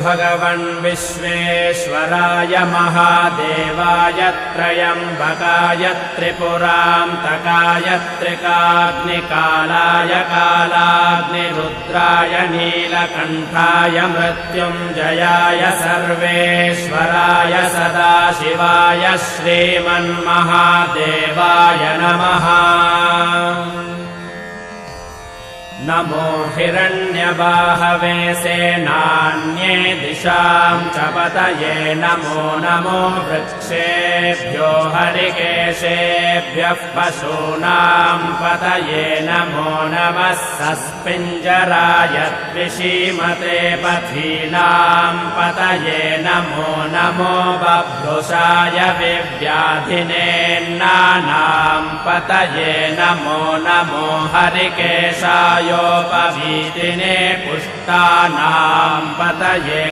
भगवन् विश्वेश्वराय महादेवाय त्रयम्बकाय त्रिपुरान्तकाय त्रिकाग्निकालाय कालाग्निरुद्राय नीलकण्ठाय मृत्युञ्जयाय सर्वेश्वराय सदाशिवाय श्रीमन्महादेवाय नमः। नमो हिरण्यबाहवे सेनान्ये दिशां च पतये नमो नमो वृक्षेभ्यो हरिकेशेभ्यः पशूनां पतये नमो नमः सस्पिञ्जराय द्विषीमते पथीनां पतये नमो नमो बभ्रुषाय विव्याधिनेन्नानां पतये नमो नमो हरिकेशाय योपवीतिने पुष्टानां पतये